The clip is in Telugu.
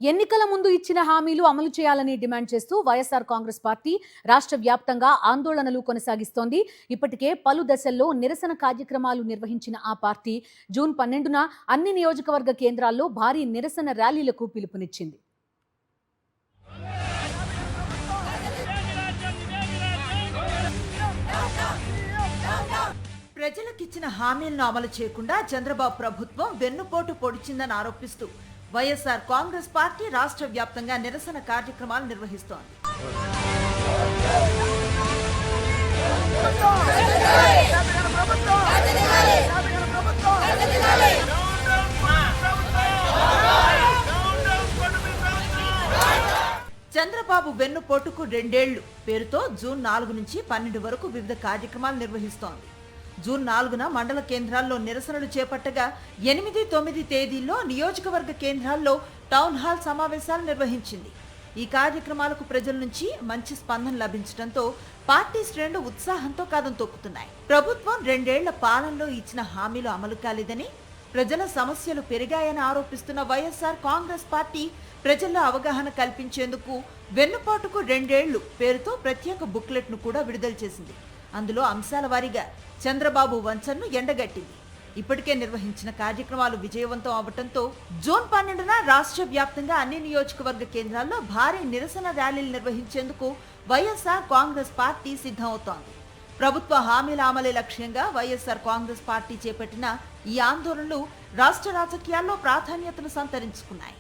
ఎన్నికల ముందు ఇచ్చిన హామీలు అమలు చేయాలని డిమాండ్ చేస్తూ వైఎస్ఆర్ కాంగ్రెస్ పార్టీ రాష్ట్ర వ్యాప్తంగా ఆందోళనలు కొనసాగిస్తోంది. ఇప్పటికే పలు దశల్లో నిరసన కార్యక్రమాలు నిర్వహించిన ఆ పార్టీ జూన్ 12న అన్ని నియోజకవర్గ కేంద్రాల్లో భారీ నిరసన ర్యాలీలకు పిలుపునిచ్చింది. ప్రజలకిచ్చిన హామీలను అమలు చేయకుండా చంద్రబాబు ప్రభుత్వం వెన్నుపోటు పొడిచిందని ఆరోపిస్తూ వైఎస్ఆర్ కాంగ్రెస్ పార్టీ రాష్ట్ర వ్యాప్తంగా నిరసన కార్యక్రమాలు నిర్వహిస్తోంది. చంద్రబాబు వెన్నుపోటుకు 2 ఏళ్లు పేరుతో జూన్ 4 నుంచి 12 వరకు వివిధ కార్యక్రమాలు నిర్వహిస్తోంది. జూన్ 4న మండల కేంద్రాల్లో నిరసనలు చేపట్టగా 8, 9 తేదీల్లో నియోజకవర్గ కేంద్రాల్లో టౌన్ హాల్ సమావేశాలు నిర్వహించింది. ఈ కార్యక్రమాలకు ప్రజల నుంచి మంచి స్పందన లభించడంతో పార్టీ శ్రేణులు ఉత్సాహంతో కదం తొక్కుతున్నాయి. ప్రభుత్వం 2 ఏళ్ల పాలనలో ఇచ్చిన హామీలు అమలు కాలేదని, ప్రజల సమస్యలు పెరిగాయని ఆరోపిస్తున్న వైఎస్ఆర్ కాంగ్రెస్ పార్టీ ప్రజల్లో అవగాహన కల్పించేందుకు వెన్నుపాటుకు 2 ఏళ్లు పేరుతో ప్రత్యేక బుక్లెట్ ను కూడా విడుదల చేసింది. అందులో అంశాల వారీగా చంద్రబాబు వంచనను ఎండగట్టింది. ఇప్పటికే నిర్వహించిన కార్యక్రమాలు విజయవంతం అవడంతో జూన్ 12న రాష్ట్ర వ్యాప్తంగా అన్ని నియోజకవర్గ కేంద్రాల్లో భారీ నిరసన ర్యాలీలు నిర్వహించేందుకు వైఎస్ఆర్ కాంగ్రెస్ పార్టీ సిద్ధమవుతోంది. ప్రభుత్వ హామీల అమలే లక్ష్యంగా వైఎస్ఆర్ కాంగ్రెస్ పార్టీ చేపట్టిన ఈ ఆందోళనలు రాష్ట్ర రాజకీయాల్లో ప్రాధాన్యతను సంతరించుకున్నాయి.